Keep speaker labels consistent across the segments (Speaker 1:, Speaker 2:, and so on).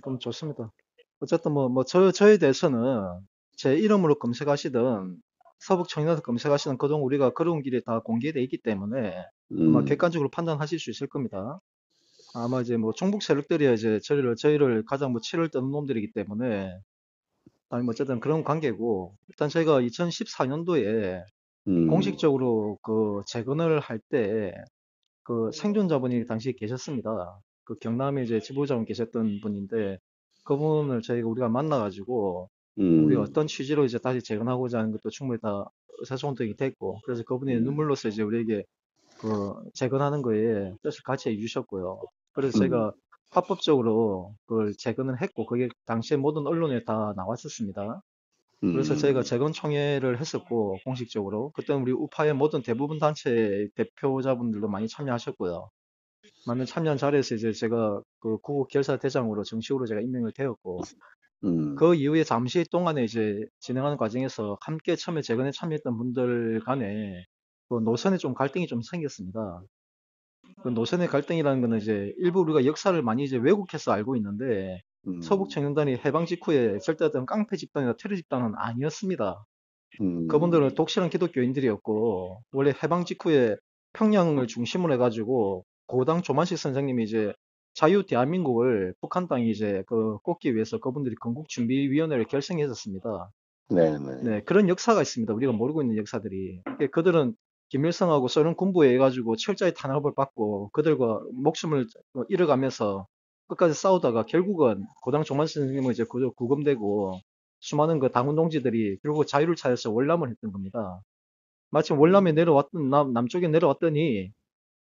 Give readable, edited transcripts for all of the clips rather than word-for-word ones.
Speaker 1: 그럼 좋습니다. 어쨌든 저에 대해서는 제 이름으로 검색하시든 서북 청년에서 검색하시든 그동안 우리가 걸어온 길이 다 공개되어 있기 때문에 아마
Speaker 2: 음,
Speaker 1: 객관적으로 판단하실 수 있을 겁니다. 아마 이제 종북 세력들이 이제 저희를 가장 치를 떠는 놈들이기 때문에 아니 어쨌든 그런 관계고 일단 저희가 2014년도에
Speaker 2: 음,
Speaker 1: 공식적으로 그 재건을 할 때 그 생존자분이 당시에 계셨습니다. 그 경남에 이제 지부장으로 계셨던 분인데 그분을 우리가 만나가지고 우리가
Speaker 2: 음,
Speaker 1: 어떤 취지로 이제 다시 재건하고자 하는 것도 충분히 다 의사소통이 됐고 그래서 그분이
Speaker 2: 음,
Speaker 1: 눈물로서 이제 우리에게 그 재건하는 거에 뜻을 같이 해주셨고요. 그래서
Speaker 2: 음,
Speaker 1: 제가 합법적으로 그걸 재건을 했고 그게 당시에 모든 언론에 다 나왔었습니다. 그래서 저희가
Speaker 2: 음,
Speaker 1: 재건총회를 했었고 공식적으로 그때는 우리 우파의 모든 대부분 단체 대표자분들도 많이 참여하셨고요. 많은 참여한 자리에서 이제 제가 그 구국 결사 대장으로 정식으로 제가 임명을 되었고
Speaker 2: 음,
Speaker 1: 그 이후에 잠시 동안에 이제 진행하는 과정에서 함께 처음에 재건에 참여했던 분들 간에 그 노선에 좀 갈등이 좀 생겼습니다. 그 노선의 갈등이라는 거는 이제 일부 우리가 역사를 많이 이제 왜곡해서 알고 있는데 서북
Speaker 2: 음,
Speaker 1: 청년단이 해방 직후에 절대 어떤 깡패 집단이나 테러 집단은 아니었습니다. 그분들은
Speaker 2: 음,
Speaker 1: 독실한 기독교인들이었고 원래 해방 직후에 평양을 중심으로 해가지고 고당 조만식 선생님이 이제 자유 대한민국을 북한 땅이 이제 그 꽂기 위해서 그분들이 건국준비위원회를 결성했었습니다.
Speaker 2: 네네,
Speaker 1: 네, 그런 역사가 있습니다. 우리가 모르고 있는 역사들이. 그들은 김일성하고 소련 군부에 의해가지고 철저히 탄압을 받고 그들과 목숨을 잃어가면서 끝까지 싸우다가 결국은 고당 조만식 선생님은 이제 구금되고 수많은 그 당원 동지들이 결국 자유를 찾아서 월남을 했던 겁니다. 마침 월남에
Speaker 2: 음,
Speaker 1: 내려왔던 남쪽에 내려왔더니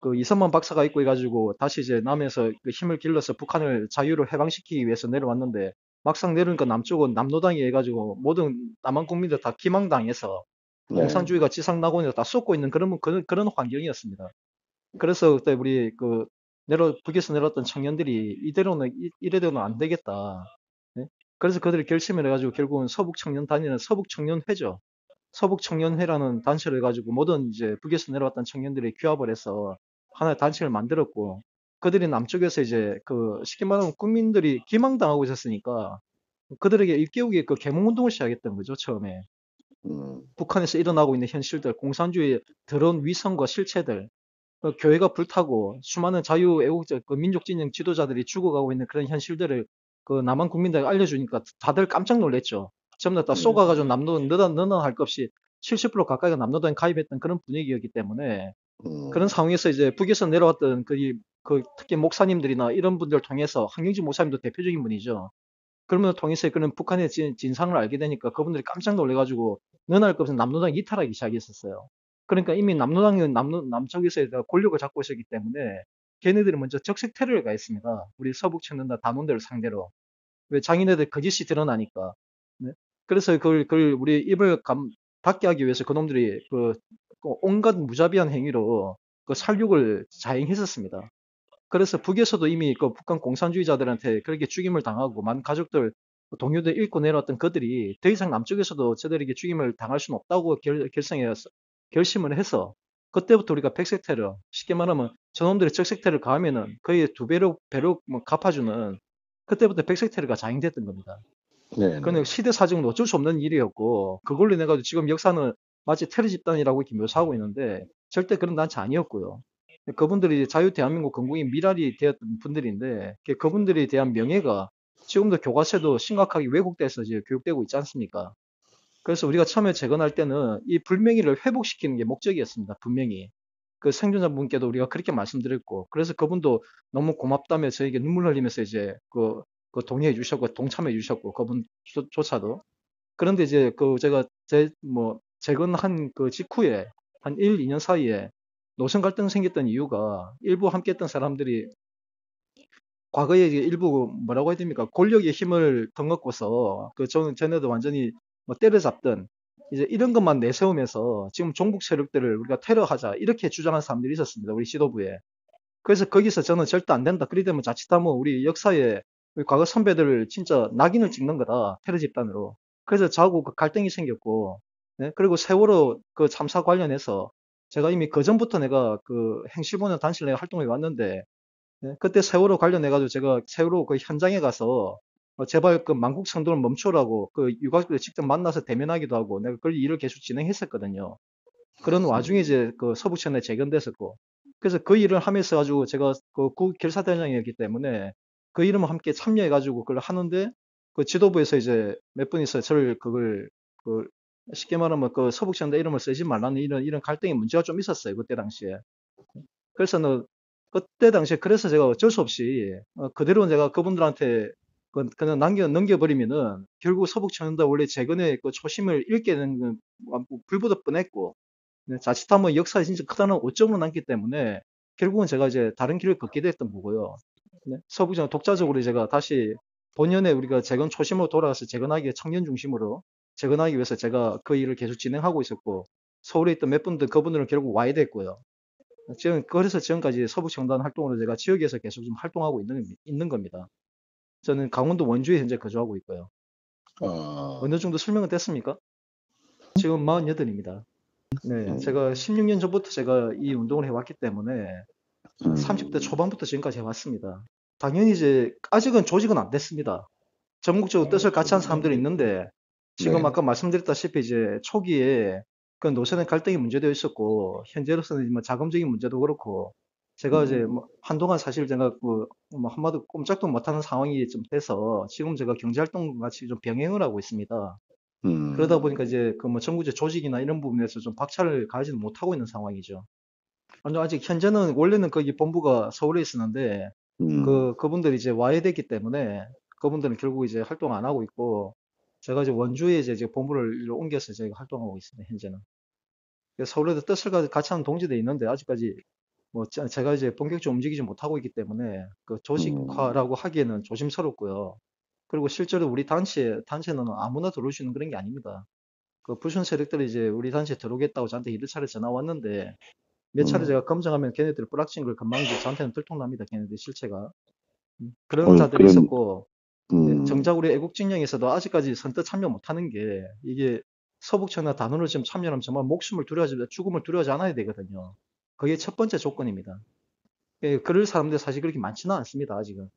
Speaker 1: 그 이선만 박사가 있고 해가지고 다시 이제 남에서 그 힘을 길러서 북한을 자유로 해방시키기 위해서 내려왔는데 막상 내려오니까 남쪽은 남노당이 해가지고 모든 남한 국민들 다 기망당해서
Speaker 2: 네,
Speaker 1: 공산주의가 지상낙원에서 다 쏟고 있는 그런 환경이었습니다. 그래서 그때 우리 그 북에서 내려왔던 청년들이 이대로는 이래도는 안 되겠다. 네? 그래서 그들이 결심을 해가지고 결국은 서북 청년 단위는 서북 청년회죠. 서북 청년회라는 단체를 해가지고 모든 이제 북에서 내려왔던 청년들이 규합을 해서 하나의 단체를 만들었고 그들이 남쪽에서 이제 그 쉽게 말하면 국민들이 기망당하고 있었으니까 그들에게 일깨우기 그 계몽운동을 시작했던 거죠 처음에.
Speaker 2: 음,
Speaker 1: 북한에서 일어나고 있는 현실들, 공산주의의 더러운 위선과 실체들, 교회가 불타고 수많은 자유애국적 그 민족진영 지도자들이 죽어가고 있는 그런 현실들을 그 남한 국민들에게 알려주니까 다들 깜짝 놀랐죠. 전부 다 쏘가가지고
Speaker 2: 네,
Speaker 1: 남노 너나 할 것 없이 70% 가까이가 남노당에 가입했던 그런 분위기였기 때문에 그런
Speaker 2: 음,
Speaker 1: 상황에서 이제 북에서 내려왔던 그 특히 목사님들이나 이런 분들 통해서 한경직 목사님도 대표적인 분이죠. 그러면 통해서 그런 북한의 진상을 알게 되니까 그분들이 깜짝 놀래가지고 너나 할 것 없이 남노당 이탈하기 시작했었어요. 그러니까 이미 남노당은 남쪽에서 권력을 잡고 있었기 때문에 걔네들이 먼저 적색 테러를 가했습니다. 우리 서북 청년단 단원들을 상대로. 왜 장인애들 거짓이 드러나니까. 네? 그래서 그걸 우리 입을 닫게 하기 위해서 그놈들이 그 온갖 무자비한 행위로 그 살육을 자행했었습니다. 그래서 북에서도 이미 그 북한 공산주의자들한테 그렇게 죽임을 당하고 많은 가족들, 동료들 잃고 내려왔던 그들이 더 이상 남쪽에서도 저들에게 죽임을 당할 수는 없다고 결심을 해서 그때부터 우리가 백색 테러, 쉽게 말하면 저놈들이 적색 테러를 가하면은 거의 두 배로 갚아주는 그때부터 백색 테러가 자행됐던 겁니다.
Speaker 2: 네, 네,
Speaker 1: 그건 시대사정도 어쩔 수 없는 일이었고 그걸로 인해 가지고 지금 역사는 마치 테러 집단이라고 이렇게 묘사하고 있는데 절대 그런 단체 아니었고요. 그분들이 자유 대한민국 건국의 미랄이 되었던 분들인데 그분들에 대한 명예가 지금도 교과서에도 심각하게 왜곡돼서 이제 교육되고 있지 않습니까? 그래서 우리가 처음에 재건할 때는 이 불명예를 회복시키는 게 목적이었습니다. 분명히. 그 생존자분께도 우리가 그렇게 말씀드렸고, 그래서 그분도 너무 고맙다며 저에게 눈물 흘리면서 이제 그 동의해 주셨고, 동참해 주셨고, 그분조차도. 그런데 이제 그 제가 재건한 그 직후에 한 1, 2년 사이에 노선 갈등 생겼던 이유가 일부 함께 했던 사람들이 과거에 이제 일부 뭐라고 해야 됩니까? 권력의 힘을 덧먹고서 전에도 완전히 때려잡던 이제 이런 것만 내세우면서 지금 종북 세력들을 우리가 테러하자 이렇게 주장하는 사람들이 있었습니다. 우리 지도부에. 그래서 거기서 저는 절대 안 된다. 그리 되면 자칫하면 우리 역사에 우리 과거 선배들을 진짜 낙인을 찍는 거다. 테러 집단으로. 그래서 자꾸 그 갈등이 생겼고, 네? 그리고 세월호 그 참사 관련해서 제가 이미 그 전부터 내가 그 행실보는 단실 내가 활동해 왔는데 네, 그때 세월호 관련해가지고 제가 세월호 그 현장에 가서 제발 그 만국 선동을 멈추라고 그 유가족들 직접 만나서 대면하기도 하고 내가 그 일을 계속 진행했었거든요. 그런 와중에 이제 그 서북천에 재건됐었고 그래서 그 일을 하면서 가지고 제가 그 구 결사대장이었기 때문에 그 일을 함께 참여해가지고 그걸 하는데 그 지도부에서 이제 몇 분이서 저를 그걸 그 쉽게 말하면 그 서북천대 이름을 쓰지 말라는 이런 갈등의 문제가 좀 있었어요. 그때 당시에. 그래서 그때 당시에 그래서 제가 어쩔 수 없이 그대로 내가 그분들한테 그냥 넘겨버리면은 결국 서북천연대 원래 재건의 그 초심을 잃게 되는 건 불보듯 뻔했고 네, 자칫하면 역사에 진짜 크다는 오점으로 남기 때문에 결국은 제가 이제 다른 길을 걷게 됐던 거고요. 네, 서북전 독자적으로 제가 다시 본연의 우리가 재건 초심으로 돌아가서 재건하기 위해 청년 중심으로 재건하기 위해서 제가 그 일을 계속 진행하고 있었고 서울에 있던 몇 분들 그분들은 결국 와야 됐고요. 지금 그래서 지금까지 서북청단 활동으로 제가 지역에서 계속 좀 활동하고 있는 겁니다. 저는 강원도 원주에 현재 거주하고 있고요.
Speaker 2: 어,
Speaker 1: 어느 정도 설명은 됐습니까? 지금 48입니다. 네, 제가 16년 전부터 제가 이 운동을 해왔기 때문에 30대
Speaker 2: 음,
Speaker 1: 초반부터 지금까지 해왔습니다. 당연히 이제 아직은 조직은 안 됐습니다. 전국적으로 뜻을 같이 한 사람들이 있는데 지금
Speaker 2: 네네.
Speaker 1: 아까 말씀드렸다시피 이제 초기에 그 노선의 갈등이 문제되어 있었고 현재로서는 뭐 자금적인 문제도 그렇고 제가 이제
Speaker 2: 음,
Speaker 1: 뭐 한동안 사실 제가 그뭐 한마디 꼼짝도 못하는 상황이 좀 돼서 지금 제가 경제활동 같이 좀 병행을 하고 있습니다. 그러다 보니까
Speaker 2: 음,
Speaker 1: 이제 그 뭐 정부제 조직이나 이런 부분에서 좀 박차를 가지는 못하고 있는 상황이죠. 아직 현재는 원래는 거기 본부가 서울에 있었는데
Speaker 2: 음,
Speaker 1: 그분들이 이제 와야 됐기 때문에 그분들은 결국 이제 활동 안 하고 있고 제가 이제 원주에 이제 본부를 옮겨서 제가 활동하고 있습니다. 현재는. 그래서 서울에도 뜻을 같이 하는 동지도 있는데 아직까지 뭐 제가 이제 본격적으로 움직이지 못하고 있기 때문에 그
Speaker 2: 음,
Speaker 1: 조직화라고 하기에는 조심스럽고요. 그리고 실제로 우리 단체는 아무나 들어올 수 있는 그런 게 아닙니다. 그 불순 세력들이 이제 우리 단체에 들어오겠다고 저한테 이를 차례 전화 왔는데 몇 차례 제가 검증하면 걔네들 뿌락친 걸 금방 이제 저한테는 들통납니다. 걔네들 실체가. 그런 자들이
Speaker 2: 그런,
Speaker 1: 있었고 예,
Speaker 2: 음,
Speaker 1: 정작 우리 애국진영에서도 아직까지 선뜻 참여 못하는 게 이게 서북천이나 단원을 지금 참여하면 정말 목숨을 두려워하지 죽음을 두려워하지 않아야 되거든요. 그게 첫 번째 조건입니다. 예, 그럴 사람들 사실 그렇게 많지는 않습니다. 아직은.